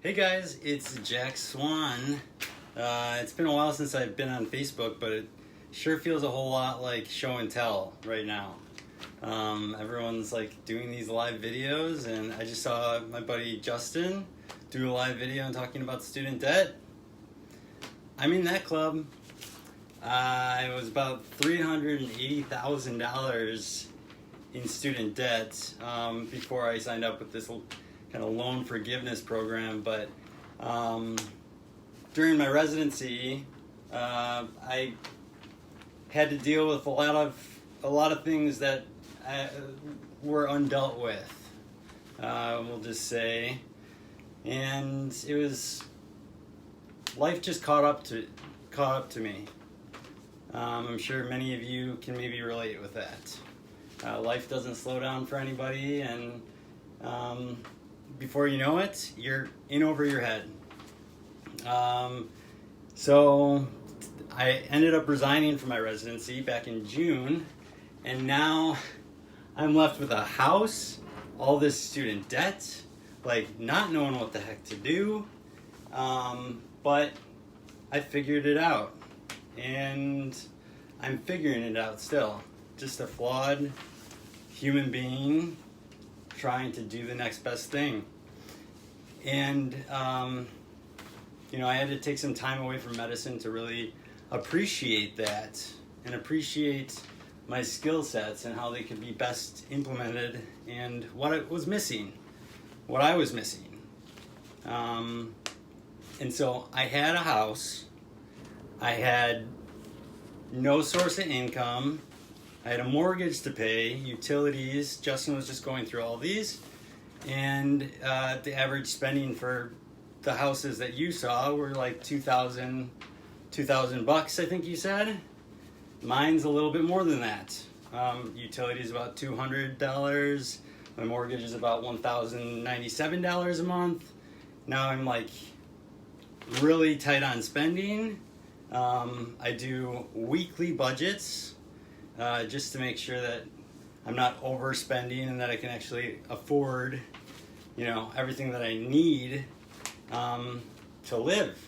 Hey guys, it's Jack Swan. It's been a while since I've been on Facebook, but it sure feels a whole lot like show and tell right now. Everyone's like doing these live videos, and I just saw my buddy Justin do a live video and talking about student debt. I'm in that club. It was about $380,000 in student debt before I signed up with this kind of loan forgiveness program. But during my residency, I had to deal with a lot of things that were undealt with. We'll just say, and it was life just caught up to me. I'm sure many of you can maybe relate with that. Life doesn't slow down for anybody, and before you know it, you're in over your head. So I ended up resigning from my residency back in June, and now I'm left with a house, all this student debt, like not knowing what the heck to do. But I figured it out, and I'm figuring it out still. Just a flawed human being trying to do the next best thing. And, I had to take some time away from medicine to really appreciate that and appreciate my skill sets and how they could be best implemented and what I was missing. And so I had a house. I had no source of income. I had a mortgage to pay, utilities. Justin was just going through all these. And the average spending for the houses that you saw were like $2,000 bucks, I think you said. Mine's a little bit more than that. Utilities about $200. My mortgage is about $1,097 a month. Now I'm like really tight on spending. I do weekly budgets just to make sure that I'm not overspending and that I can actually afford, everything that I need to live.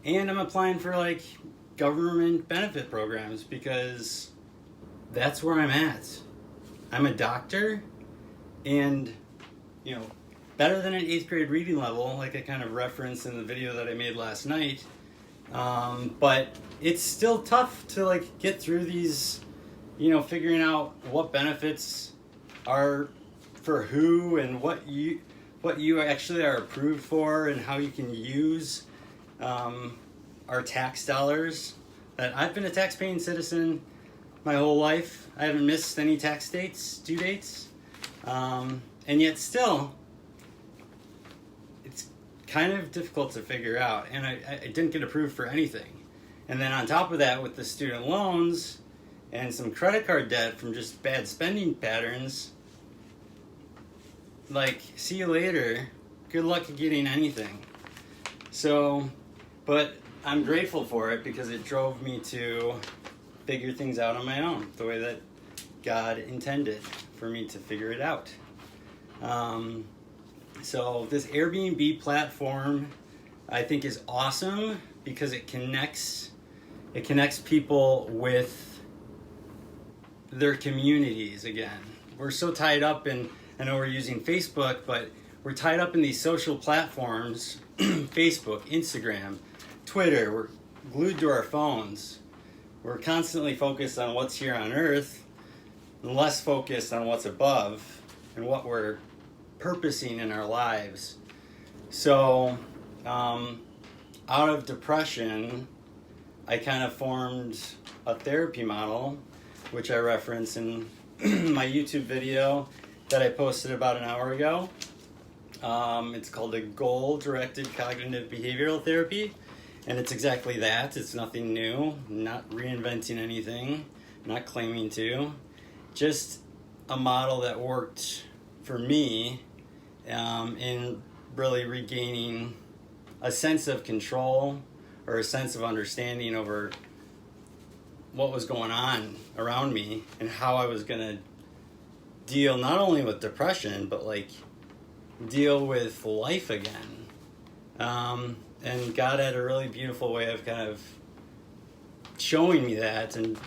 And I'm applying for like government benefit programs because that's where I'm at. I'm a doctor, and better than an 8th grade reading level, like I kind of referenced in the video that I made last night. But it's still tough to like get through these, figuring out what benefits are for who and what you actually are approved for and how you can use our tax dollars. That I've been a tax-paying citizen my whole life. I haven't missed any tax due dates, and yet still it's kind of difficult to figure out, and I didn't get approved for anything. And then on top of that, with the student loans and some credit card debt from just bad spending patterns, like, see you later. Good luck getting anything. So, but I'm grateful for it because it drove me to figure things out on my own, the way that God intended for me to figure it out. So this Airbnb platform, I think, is awesome because it connects people with their communities again. We're so tied up in, I know we're using Facebook, but we're tied up in these social platforms, Facebook, Instagram, Twitter. We're glued to our phones. We're constantly focused on what's here on earth, and less focused on what's above and what we're purposing in our lives. So, out of depression, I kind of formed a therapy model, which I reference in my YouTube video that I posted about an hour ago. It's called a goal-directed cognitive behavioral therapy, and it's exactly that. It's nothing new, not reinventing anything, not claiming to, just a model that worked for me in really regaining a sense of control or a sense of understanding over what was going on around me and how I was going to deal not only with depression, but like deal with life again. And God had a really beautiful way of kind of showing me that and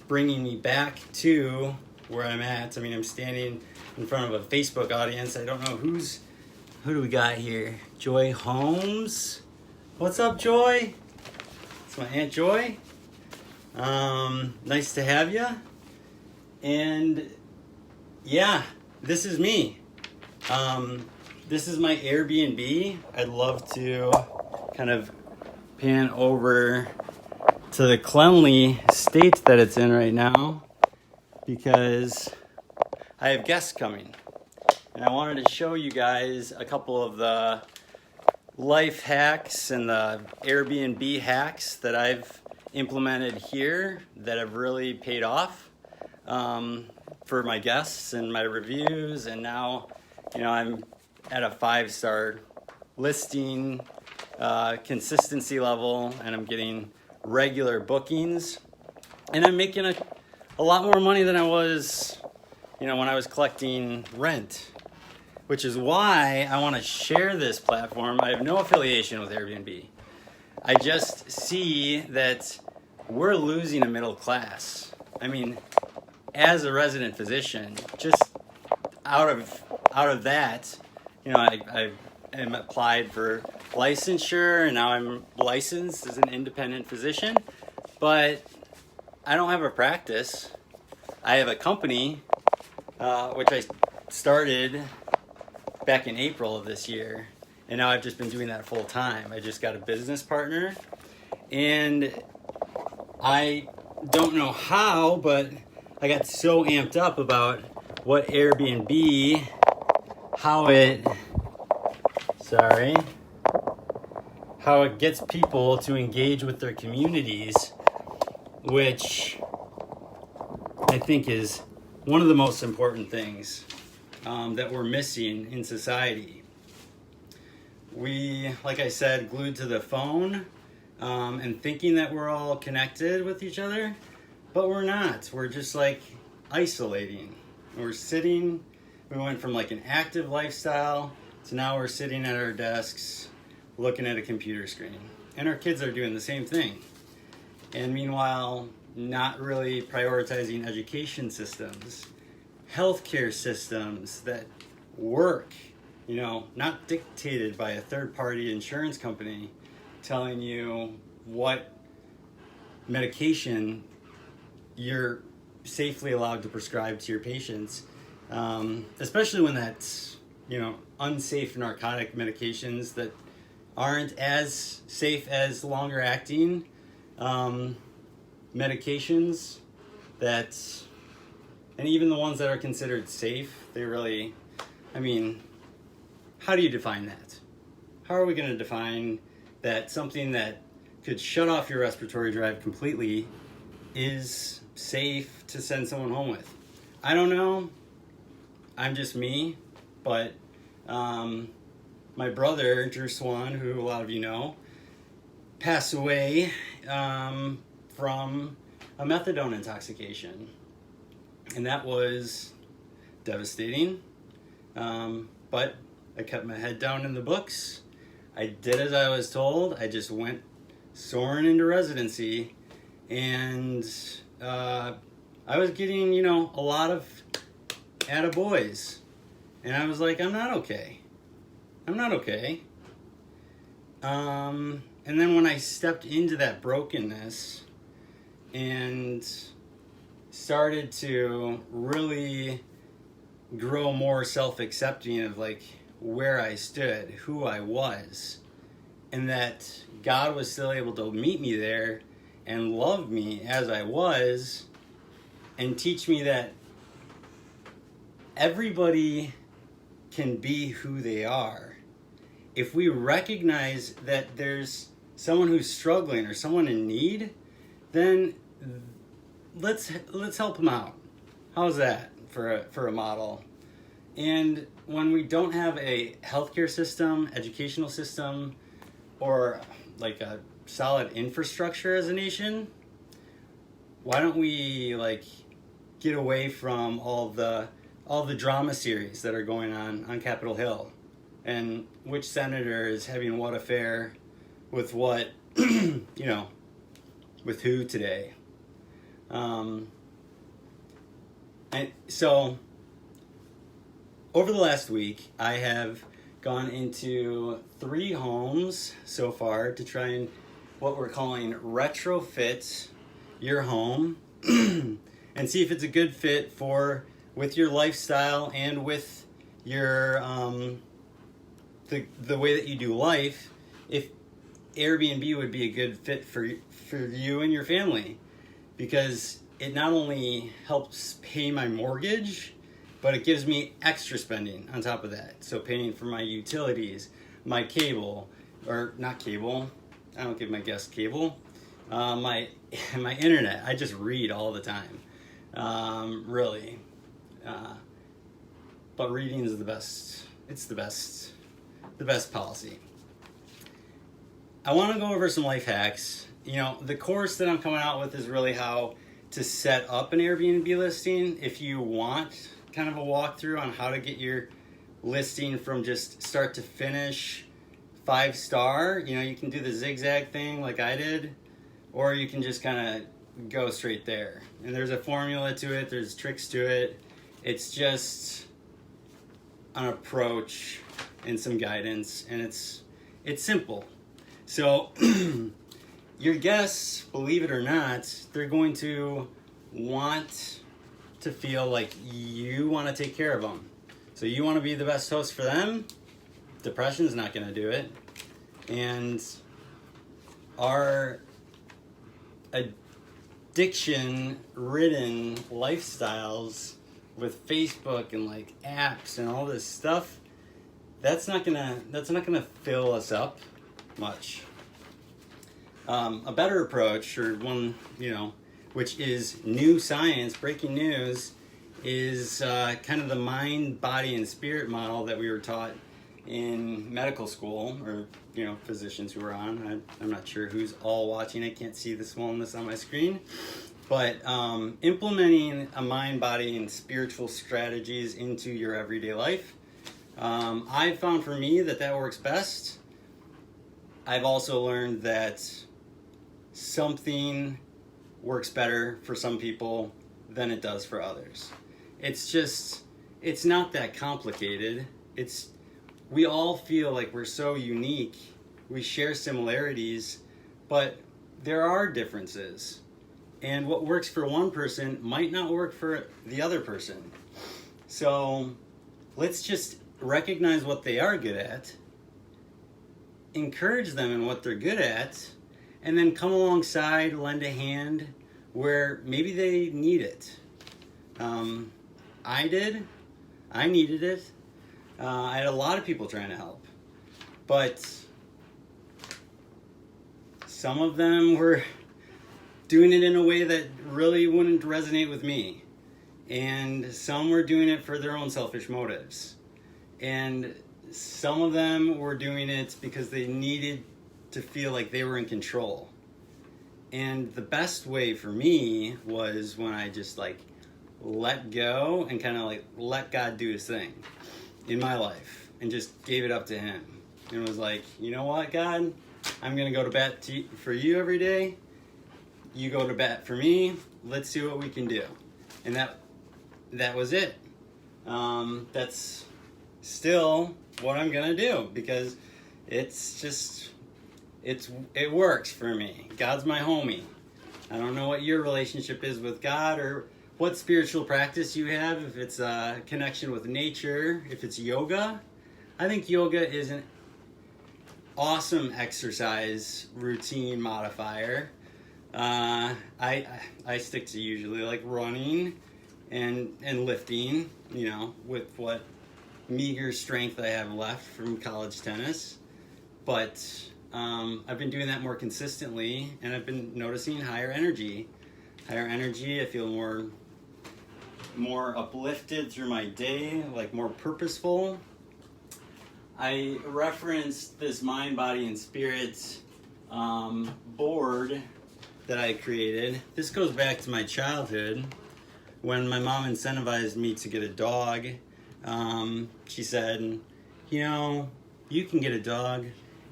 bringing me back to where I'm at. I mean, I'm standing in front of a Facebook audience. I don't know who do we got here? Joy Holmes. What's up, Joy? It's my Aunt Joy. Nice to have you. And yeah, this is me. This is my Airbnb. I'd love to kind of pan over to the cleanly state that it's in right now because I have guests coming. And I wanted to show you guys a couple of the life hacks and the Airbnb hacks that I've implemented here that have really paid off for my guests and my reviews. And now, I'm at a 5-star listing consistency level, and I'm getting regular bookings, and I'm making a lot more money than I was, when I was collecting rent, which is why I want to share this platform. I have no affiliation with Airbnb. I just see that we're losing a middle class. I mean, as a resident physician, just out of that, I am applied for licensure, and now I'm licensed as an independent physician, but I don't have a practice. I have a company, which I started back in April of this year, and now I've just been doing that full time. I just got a business partner, and I don't know how, but I got so amped up about what Airbnb, how it gets people to engage with their communities, which I think is one of the most important things that we're missing in society. We, like I said, glued to the phone and thinking that we're all connected with each other, but we're not. We're just isolating. We're sitting. We went from an active lifestyle to now we're sitting at our desks looking at a computer screen. And our kids are doing the same thing. And meanwhile, not really prioritizing education systems, healthcare systems that work, not dictated by a third-party insurance company telling you what medication you're safely allowed to prescribe to your patients, especially when that's, unsafe narcotic medications that aren't as safe as longer acting medications and even the ones that are considered safe, they really, how do you define that? How are we going to define that something that could shut off your respiratory drive completely is safe to send someone home with? I don't know. I'm just me, but my brother, Swan, who a lot of you know, passed away from a methadone intoxication. And that was devastating. But I kept my head down in the books. I did as I was told. I just went soaring into residency. And I was getting, a lot of attaboys. And I was like, I'm not okay. I'm not okay. And then when I stepped into that brokenness and started to really grow more self-accepting of where I stood, who I was, and that God was still able to meet me there and love me as I was and teach me that everybody can be who they are. If we recognize that there's someone who's struggling or someone in need, then let's help them out. How's that for a model? And when we don't have a healthcare system, educational system, or a solid infrastructure as a nation, why don't we get away from all the drama series that are going on Capitol Hill? and which senator is having what affair with what, with who today. And so over the last week, I have gone into 3 homes so far to try and what we're calling retrofit your home and see if it's a good fit with your lifestyle and with your the way that you do life. If Airbnb would be a good fit for you and your family, because it not only helps pay my mortgage, but it gives me extra spending on top of that. So paying for my utilities, my cable, or not cable, I don't give my guests cable, my internet. I just read all the time, really. But reading is the best. It's the best policy. I want to go over some life hacks. The course that I'm coming out with is really how to set up an Airbnb listing. If you want kind of a walkthrough on how to get your listing from just start to finish 5-star, you can do the zigzag thing like I did, or you can just kind of go straight there. And there's a formula to it, there's tricks to it. It's just an approach and some guidance, and it's simple. So your guests, believe it or not, they're going to want to feel like you want to take care of them. So you want to be the best host for them. Depression's not going to do it. And our addiction-ridden lifestyles with Facebook and like apps and all this stuff, that's not gonna fill us up much. A better approach, or one, which is new science, breaking news, is kind of the mind, body, and spirit model that we were taught in medical school, or physicians who are on. I'm not sure who's all watching. I can't see the smallness on my screen. But implementing a mind, body, and spiritual strategies into your everyday life, I've found for me that works best. I've also learned that something works better for some people than it does for others. It's not that complicated. We all feel like we're so unique. We share similarities, but there are differences. And what works for one person might not work for the other person. So let's just recognize what they are good at, encourage them in what they're good at, and then come alongside, lend a hand where maybe they need it. I did. I needed it. I had a lot of people trying to help. But some of them were doing it in a way that really wouldn't resonate with me. And some were doing it for their own selfish motives. And some of them were doing it because they needed to feel like they were in control. And the best way for me was when I just let go and kind of let God do his thing in my life and just gave it up to him. And was like, you know what, God? I'm going to go to bat for you every day. You go to bat for me. Let's see what we can do. And that was it. That's still what I'm going to do, because it works for me. God's my homie. I don't know what your relationship is with God, or what spiritual practice you have, if it's a connection with nature, if it's yoga. I think yoga is an awesome exercise routine modifier. I stick to usually running and lifting, with what meager strength I have left from college tennis. But I've been doing that more consistently, and I've been noticing higher energy. I feel more uplifted through my day, more purposeful. I referenced this mind, body, and spirit board that I created. This goes back to my childhood, when my mom incentivized me to get a dog. She said, you can get a dog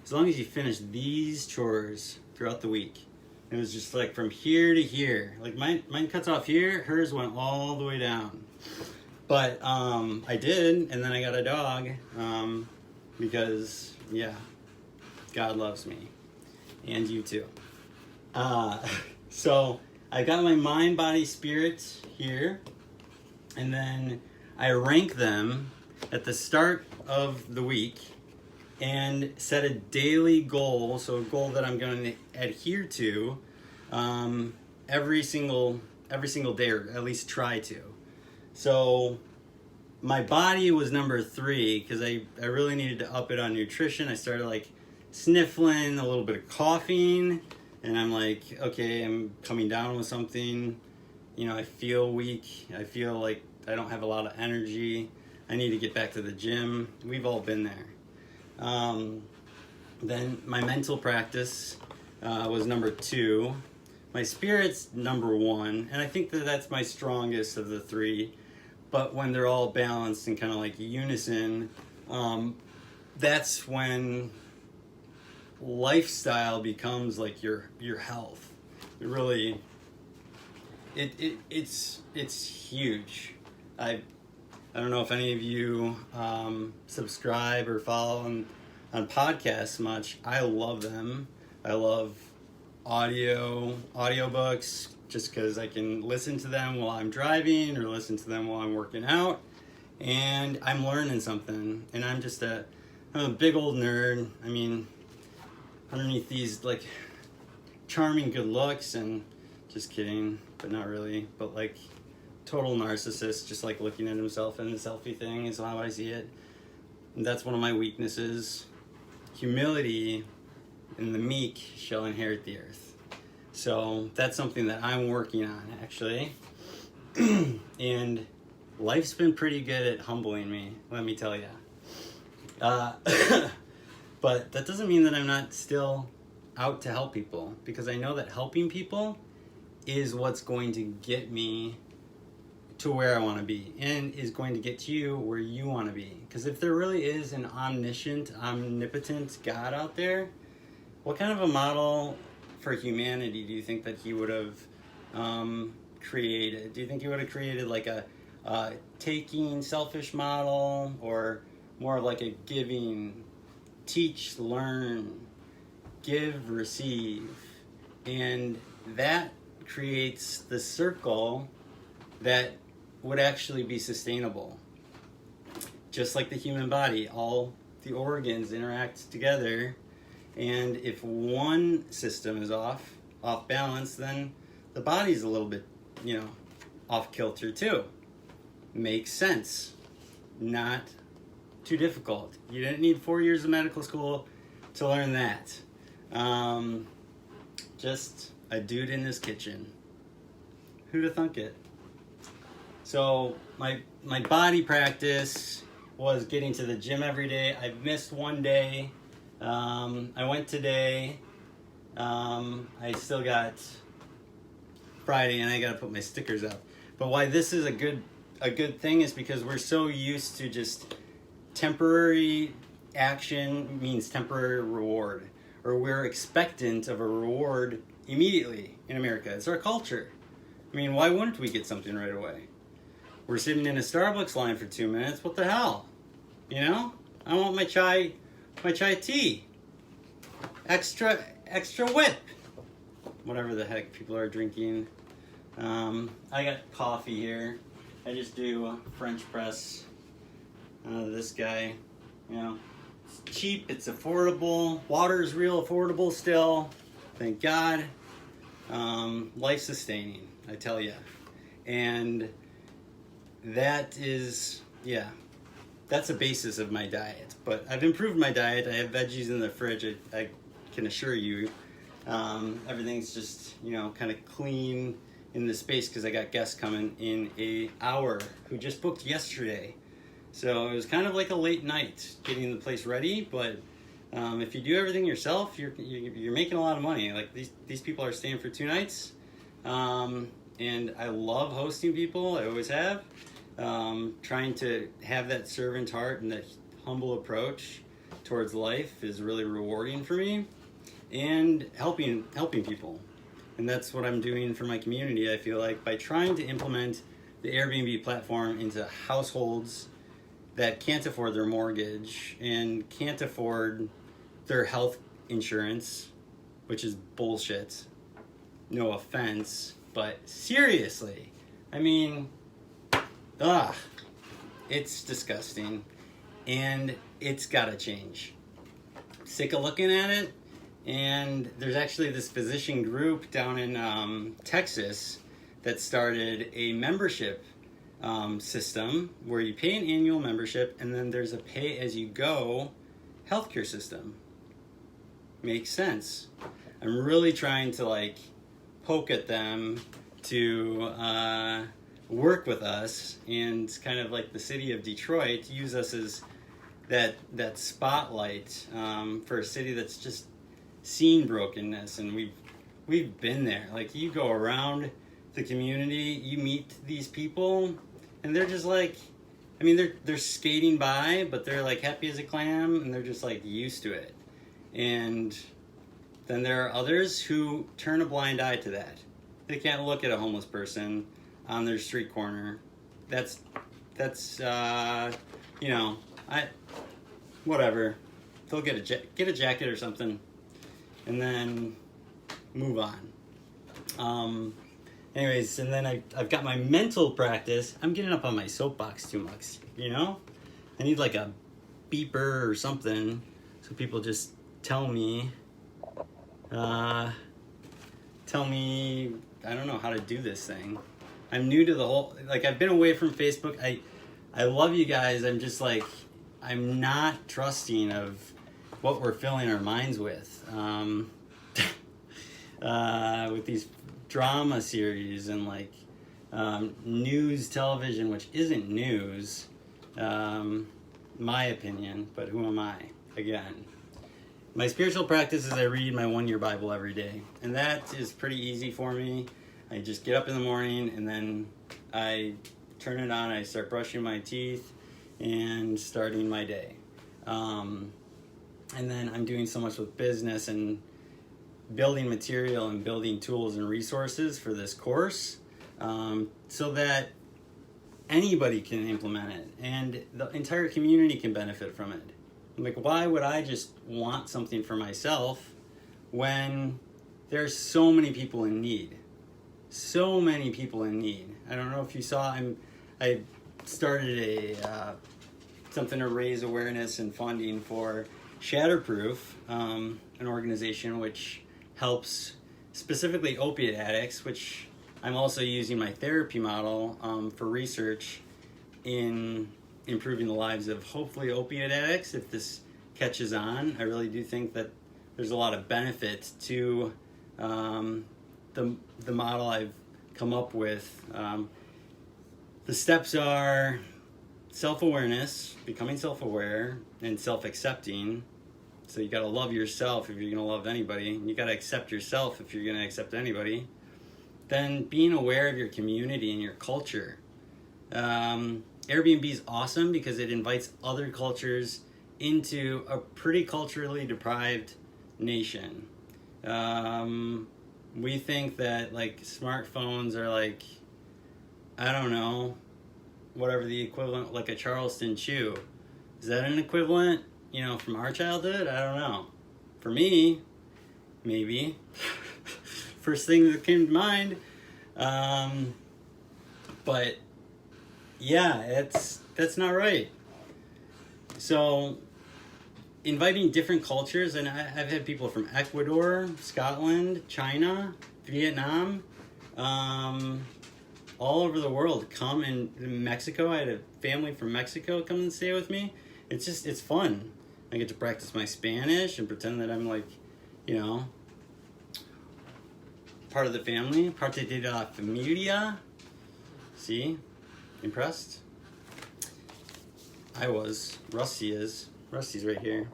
as long as you finish these chores throughout the week. It was just like from here to here. Like mine cuts off here, hers went all the way down. But I did, and then I got a dog because, God loves me. And you too. So I got my mind, body, spirit here, and then I rank them at the start of the week and set a daily goal, so a goal that I'm going to adhere to every single day, or at least try to. So my body was number 3 because I really needed to up it on nutrition. I started like sniffling, a little bit of coughing, and I'm like, okay, I'm coming down with something. I feel weak. I feel like I don't have a lot of energy. I need to get back to the gym. We've all been there. Then my mental practice was number 2. My spirit's number 1, and I think that that's my strongest of the 3. But when they're all balanced and kind of like unison, that's when lifestyle becomes like your health. It really, it's huge. I don't know if any of you subscribe or follow on podcasts much. I love them. I love audiobooks just because I can listen to them while I'm driving or listen to them while I'm working out, and I'm learning something. And I'm a big old nerd. I mean, underneath these like charming good looks, and just kidding, but not really, but like total narcissist, just like looking at himself in the selfie thing is how I see it. And that's one of my weaknesses. Humility and the meek shall inherit the earth. So that's something that I'm working on, actually. And life's been pretty good at humbling me, let me tell you. But that doesn't mean that I'm not still out to help people, because I know that helping people is what's going to get me to where I want to be, and is going to get you where you want to be. Because if there really is an omniscient, omnipotent God out there, what kind of a model for humanity do you think that he would have created? Do you think he would have created like a taking, selfish model, or more like a giving, teach, learn, give, receive? And that creates the circle that would actually be sustainable. Just like the human body, all the organs interact together, and if one system is off balance, then the body's a little bit, off kilter too. Makes sense. Not too difficult. You didn't need 4 years of medical school to learn that. Just a dude in his kitchen. Who'd have thunk it? So my body practice was getting to the gym every day. I've missed one day. I went today. I still got Friday, and I got to put my stickers up. But why this is a good thing is because we're so used to just temporary action means temporary reward, or we're expectant of a reward immediately in America. It's our culture. I mean, why wouldn't we get something right away? We're sitting in a Starbucks line for 2 minutes. What the hell? I want my chai tea. Extra whip. Whatever the heck people are drinking. I got coffee here. I just do French press. This guy, it's cheap, it's affordable. Water is real affordable still. Thank God. Life sustaining, I tell you. And that is, that's the basis of my diet. But I've improved my diet. I have veggies in the fridge. I can assure you. Everything's just, kind of clean in the space because I got guests coming in an hour who just booked yesterday. So it was kind of like a late night getting the place ready. But if you do everything yourself, you're making a lot of money. Like these people are staying for 2 nights. And I love hosting people. I always have. Trying to have that servant heart and that humble approach towards life is really rewarding for me, and helping people. And that's what I'm doing for my community. I feel like by trying to implement the Airbnb platform into households that can't afford their mortgage and can't afford their health insurance, which is bullshit. No offense, but seriously, I mean, it's disgusting, and it's gotta change. Sick of looking at it, and there's actually this physician group down in Texas that started a membership system where you pay an annual membership, and then there's a pay-as-you-go healthcare system. Makes sense. I'm really trying to like poke at them to work with us, and kind of like the city of Detroit use us as that spotlight for a city that's just seen brokenness, and we've been there. Like, you go around the community, you meet these people, and they're just like, I mean, they're skating by, but they're like happy as a clam, and they're just like used to it. And then there are others who turn a blind eye to that. They can't look at a homeless person on their street corner. That's whatever. They'll get a jacket or something, and then move on. Anyways, and then I've got my mental practice. I'm getting up on my soapbox too much, you know? I need like a beeper or something so people just tell me, I don't know how to do this thing. I'm new to the whole, like, I've been away from Facebook. I love you guys. I'm just like, I'm not trusting of what we're filling our minds with these drama series and like news television, which isn't news, my opinion, but who am I? Again, my spiritual practice is I read my 1-year Bible every day, and that is pretty easy for me. I just get up in the morning, and then I turn it on, I start brushing my teeth and starting my day. And then I'm doing so much with business and building material and building tools and resources for this course, so that anybody can implement it and the entire community can benefit from it. Like, why would I just want something for myself when there's so many people in need? So many people in need. I don't know if you saw, I started something to raise awareness and funding for Shatterproof, an organization which helps specifically opiate addicts, which I'm also using my therapy model for research in improving the lives of hopefully opiate addicts if this catches on. I really do think that there's a lot of benefit to the model I've come up with. The steps are self-awareness, becoming self-aware, and self-accepting. So you gotta love yourself if you're gonna love anybody. You gotta accept yourself if you're gonna accept anybody. Then being aware of your community and your culture. Airbnb is awesome because it invites other cultures into a pretty culturally deprived nation. We think that like smartphones are like, I don't know, whatever the equivalent, like a Charleston chew. Is that an equivalent, from our childhood? I don't know. For me, maybe. First thing that came to mind. But yeah, that's not right. So inviting different cultures, and I've had people from Ecuador, Scotland, China, Vietnam, all over the world come, and in Mexico, I had a family from Mexico come and stay with me. It's fun. I get to practice my Spanish and pretend that I'm like, part of the family, parte de la familia. See? Impressed? I was. Rusty is. Rusty's right here.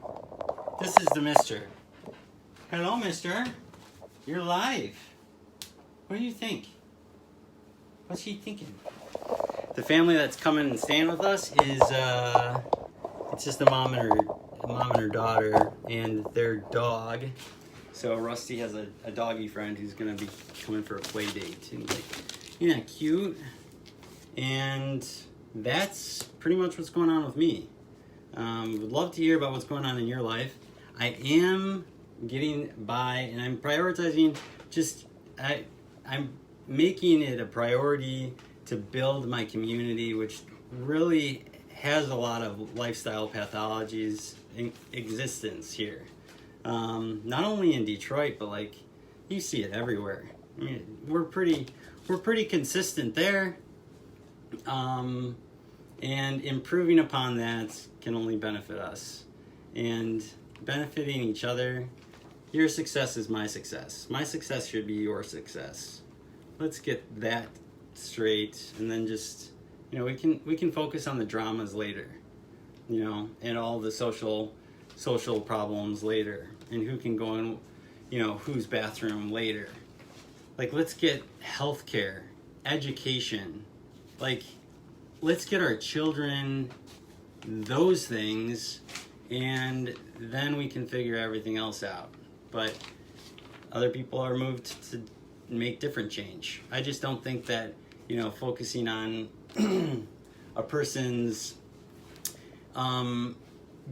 This is the mister. Hello, mister. You're live. What do you think? What's he thinking? The family that's coming and staying with us is, it's just a mom and her daughter and their dog. So Rusty has a doggy friend who's gonna be coming for a play date. And like, isn't that cute? And that's pretty much what's going on with me. Would love to hear about what's going on in your life. I am getting by, and I'm prioritizing. I'm making it a priority to build my community, which really has a lot of lifestyle pathologies in existence here. Not only in Detroit, but like you see it everywhere. I mean, we're pretty consistent there. And improving upon that can only benefit us. And benefiting each other, your success is my success. My success should be your success. Let's get that straight, and then just, we can focus on the dramas later, and all the social problems later, and who can go in, whose bathroom later. Like, let's get healthcare, education, like, let's get our children those things, and then we can figure everything else out. But other people are moved to make different change. I just don't think that, focusing on a person's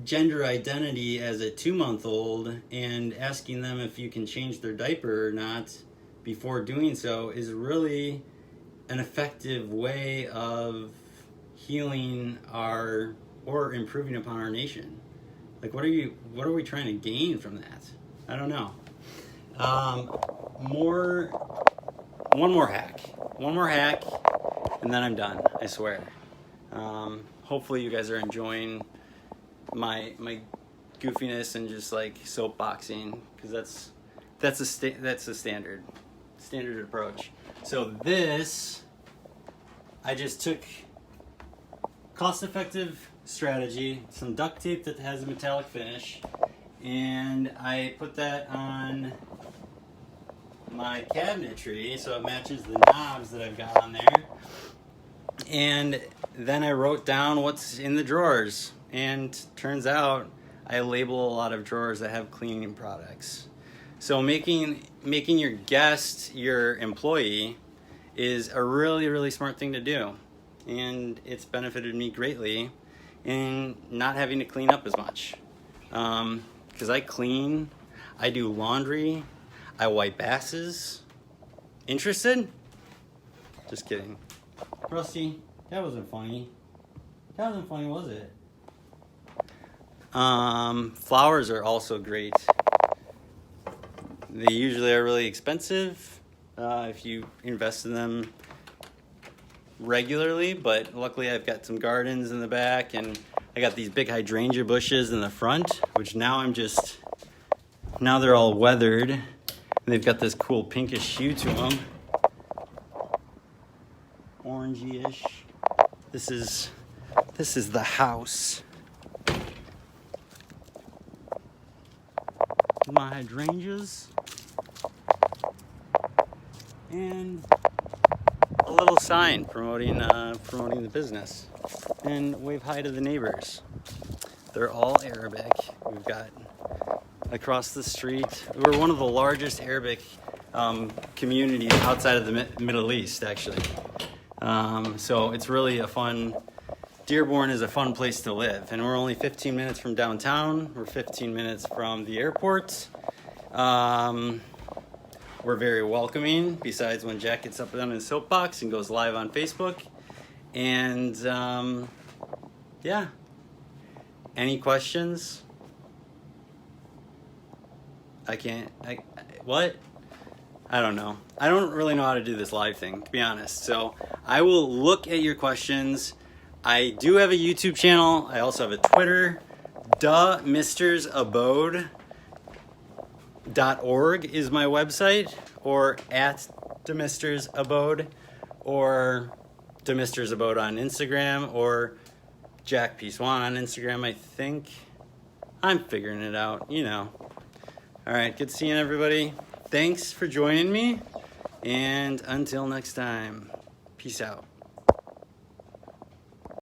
gender identity as a 2-month-old and asking them if you can change their diaper or not before doing so is really an effective way of healing or improving upon our nation. Like, what are we trying to gain from that? I don't know. One more hack, and then I'm done, I swear. Hopefully you guys are enjoying my goofiness and just like soapboxing, because that's a standard approach. So this, I just took cost-effective strategy, some duct tape that has a metallic finish, and I put that on my cabinetry so it matches the knobs that I've got on there. And then I wrote down what's in the drawers, and turns out I label a lot of drawers that have cleaning products. So making your guest your employee is a really, really smart thing to do, and it's benefited me greatly in not having to clean up as much. Because I clean, I do laundry, I wipe asses. Interested? Just kidding. Rusty, that wasn't funny. That wasn't funny, was it? Flowers are also great. They usually are really expensive if you invest in them regularly, but luckily I've got some gardens in the back, and I got these big hydrangea bushes in the front, which now they're all weathered, and they've got this cool pinkish hue to them. Orangey-ish. This is the house. My hydrangeas. And a little sign promoting the business. And wave hi to the neighbors. They're all Arabic. We've got across the street. We're one of the largest Arabic communities outside of the Middle East, actually. So it's really a fun. Dearborn is a fun place to live, and we're only 15 minutes from downtown. We're 15 minutes from the airport. We're very welcoming, besides when Jack gets up on his soapbox and goes live on Facebook. And yeah. Any questions? What? I don't know. I don't really know how to do this live thing, to be honest. So I will look at your questions. I do have a YouTube channel. I also have a Twitter. DeMistersAbode.org is my website, or at DeMistersAbode, or DeMistersAbode on Instagram, or Jack P. Swan on Instagram, I think. I'm figuring it out, All right, good seeing everybody. Thanks for joining me, and until next time, peace out.